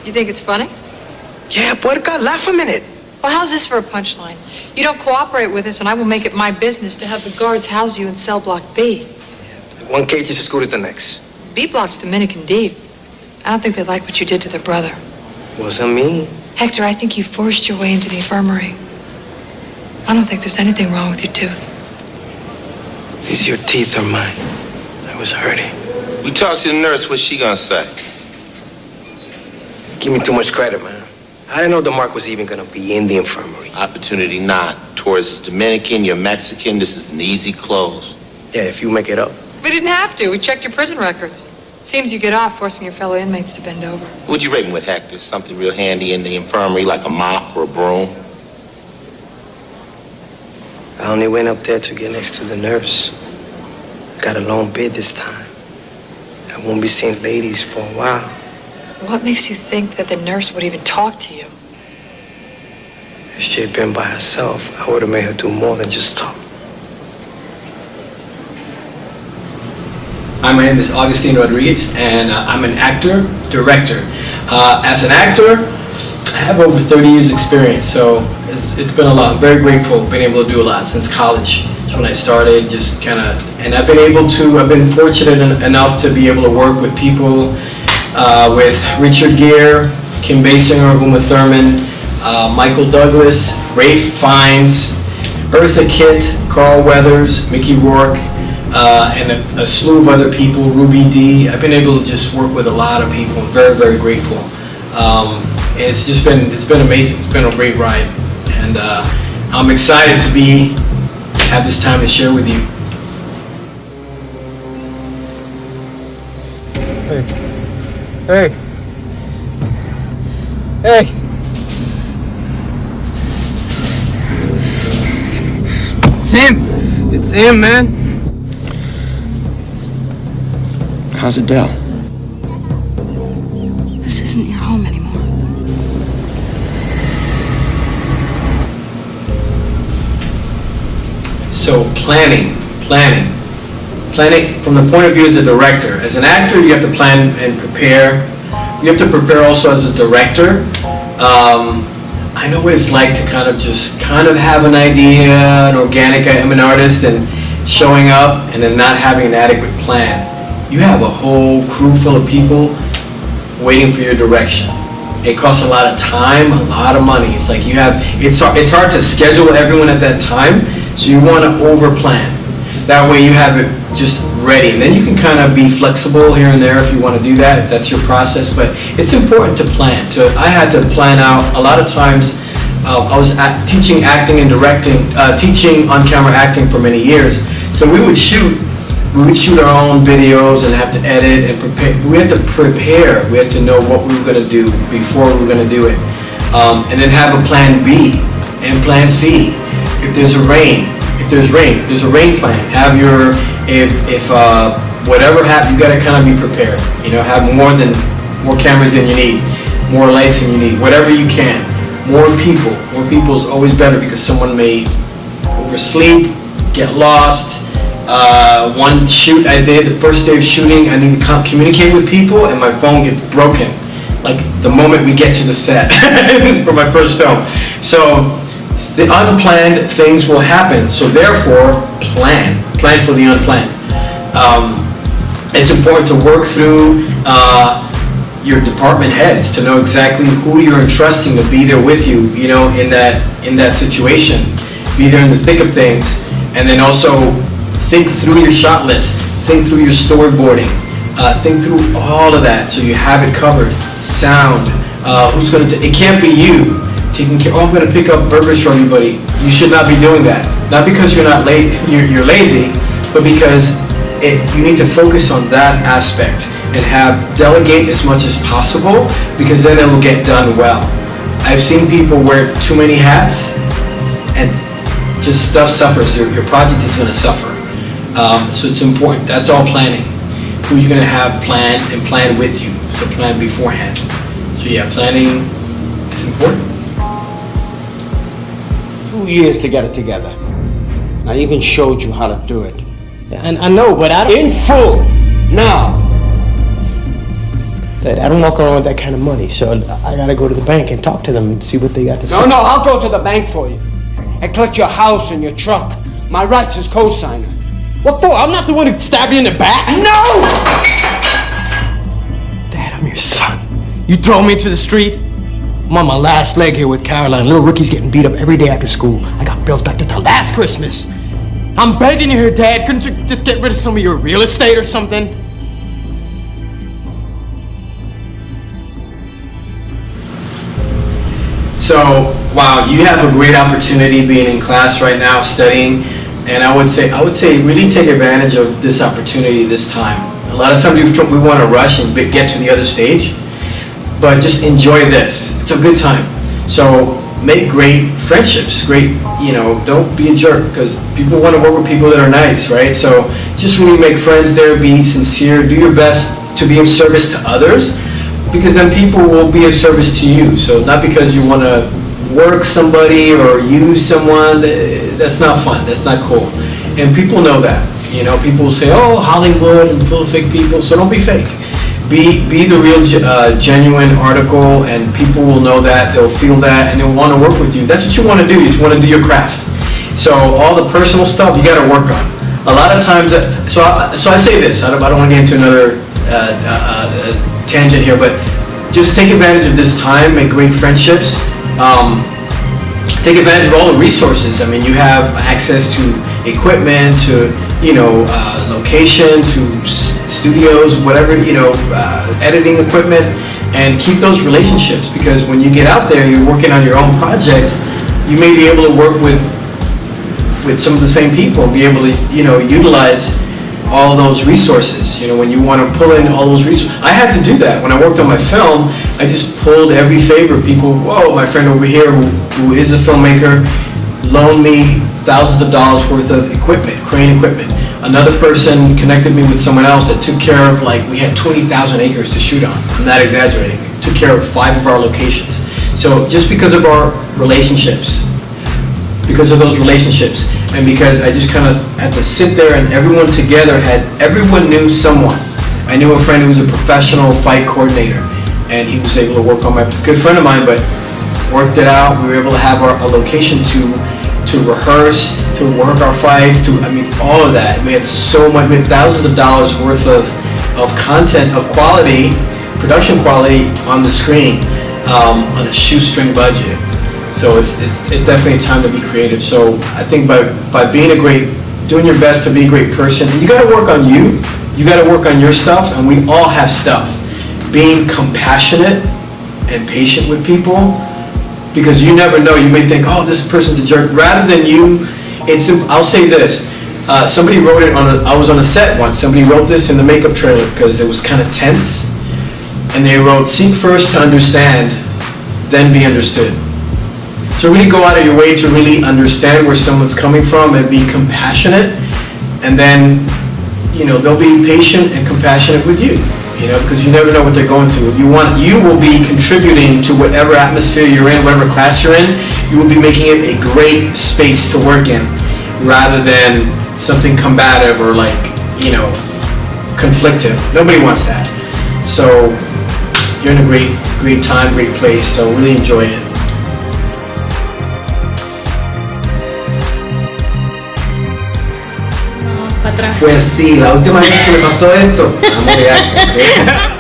You think it's funny? Yeah, puerca, laugh a minute. Well, how's this for a punchline? You don't cooperate with us, and I will make it my business to have the guards house you in cell block B. One cage is as good as the next. B block's Dominican deep. I don't think they like what you did to their brother. Wasn't me. Hector, I think you forced your way into the infirmary. I don't think there's anything wrong with your tooth. It's your teeth or mine. I was hurting. We talked to the nurse. What's she gonna say? Give me too much credit, man. I didn't know the mark was even gonna be in the infirmary. Opportunity not. Towards Dominican, you're Mexican. This is an easy close. Yeah, if you make it up. We didn't have to. We checked your prison records. Seems you get off forcing your fellow inmates to bend over. What'd you rate him with, Hector? Something real handy in the infirmary, like a mop or a broom? I only went up there to get next to the nurse. Got a long bid this time. I won't be seeing ladies for a while. What makes you think that the nurse would even talk to you? If she had been by herself, I would have made her do more than just talk. Hi, my name is Agustin Rodriguez, and I'm an actor, director. As an actor, I have over 30 years experience, so it's been a lot. I'm very grateful, been able to do a lot since college. That's when I started, just kind of, and I've been fortunate enough to be able to work with people, with Richard Gere, Kim Basinger, Uma Thurman, Michael Douglas, Ralph Fiennes, Eartha Kitt, Carl Weathers, Mickey Rourke, and a slew of other people, Ruby Dee. I've been able to just work with a lot of people. I'm very, very grateful. It's been amazing. It's been a great ride, and I'm excited to have this time to share with you. Hey. It's him, man. How's Adele? This isn't your home anymore. So planning from the point of view as a director. As an actor, you have to plan and prepare. You have to prepare also as a director. I know what it's like to kind of have an idea, an organic, I'm an artist, and showing up and then not having an adequate plan. You have a whole crew full of people waiting for your direction. It costs a lot of time, a lot of money. It's like it's hard to schedule everyone at that time, so you want to over-plan. That way you have it just ready. And then you can kind of be flexible here and there if you want to do that, if that's your process. But it's important to plan. I had to plan out a lot of times. I was teaching acting and directing, teaching on-camera acting for many years. So we would shoot our own videos and have to edit and prepare. We had to prepare. We had to know what we were going to do before we were going to do it. And then have a plan B and plan C. If there's rain, there's a rain plan. Have if whatever happens, you got to kind of be prepared. You know, have more cameras than you need, more lights than you need, whatever you can. More people is always better because someone may oversleep, get lost. One shoot I did, the first day of shooting, I need to communicate with people and my phone gets broken. Like the moment we get to the set for my first film. So the unplanned things will happen. So therefore, plan for the unplanned. It's important to work through your department heads to know exactly who you're entrusting to be there with you, you know, in that situation. Be there in the thick of things, and then also think through your shot list, think through your storyboarding, think through all of that so you have it covered. Sound, who's going to, it can't be you taking care, I'm going to pick up burgers for everybody. You should not be doing that. Not because you're not you're lazy, but because you need to focus on that aspect and delegate as much as possible, because then it will get done well. I've seen people wear too many hats and just stuff suffers. Your project is going to suffer. So it's important. That's all planning. Who you're going to have plan and plan with you. So plan beforehand. So yeah, planning is important. 2 years to get it together. I even showed you how to do it. And I know, but I don't... In full, now. That I don't walk around with that kind of money, so I gotta go to the bank and talk to them and see what they got to say. No, I'll go to the bank for you. And collect your house and your truck. My rights as co-signer. What for? I'm not the one who stabbed you in the back. No! Dad, I'm your son. You throw me into the street? I'm on my last leg here with Caroline. Little Ricky's getting beat up every day after school. I got bills back to last Christmas. I'm begging you here, Dad. Couldn't you just get rid of some of your real estate or something? So, wow, you have a great opportunity being in class right now, studying, and I would say really take advantage of this opportunity this time. A lot of times we want to rush and get to the other stage, but just enjoy this. It's a good time. So make great friendships, don't be a jerk, because people want to work with people that are nice, right? So just really make friends there, be sincere, do your best to be of service to others, because then people will be of service to you. So not because you want to work somebody or use someone, that's not fun, that's not cool. And people know that. People will say, oh, Hollywood and full of fake people, so don't be fake. Be the real, genuine article, and people will know that, they'll feel that, and they'll want to work with you. That's what you want to do, you just want to do your craft. So all the personal stuff you got to work on. A lot of times, so I say this, I don't want to get into another tangent here, but just take advantage of this time, make great friendships, take advantage of all the resources. I mean, you have access to equipment, to location, to studios, whatever, editing equipment, and keep those relationships, because when you get out there, you're working on your own project, you may be able to work with some of the same people and be able to, utilize all those resources. When you want to pull in all those resources. I had to do that. When I worked on my film, I just pulled every favor. People, whoa, my friend over here who is a filmmaker, loaned me thousands of dollars worth of equipment, crane equipment. Another person connected me with someone else that took care of, we had 20,000 acres to shoot on. I'm not exaggerating. Took care of 5 of our locations. So just because of our relationships, because of those relationships, and because I just kind of had to sit there, and everyone together everyone knew someone. I knew a friend who was a professional fight coordinator, and he was able to work on a good friend of mine, but worked it out. We were able to have a location to rehearse, to work our fights, all of that. We had thousands of dollars worth of content, of quality, production quality on the screen, on a shoestring budget. So it's definitely time to be creative. So I think by doing your best to be a great person, you got to work on you got to work on your stuff, and we all have stuff. Being compassionate and patient with people, because you never know, you may think, oh, this person's a jerk, rather than you. I'll say this, somebody wrote it I was on a set once, somebody wrote this in the makeup trailer because it was kind of tense, and they wrote, seek first to understand, then be understood. So really go out of your way to really understand where someone's coming from and be compassionate, and then, they'll be patient and compassionate with you, because you never know what they're going through. You will be contributing to whatever atmosphere you're in, whatever class you're in. You will be making it a great space to work in, rather than something combative or conflictive. Nobody wants that. So you're in a great time, great place, so really enjoy it. Pues sí, la última vez que me pasó eso, muy alto, ¿ok?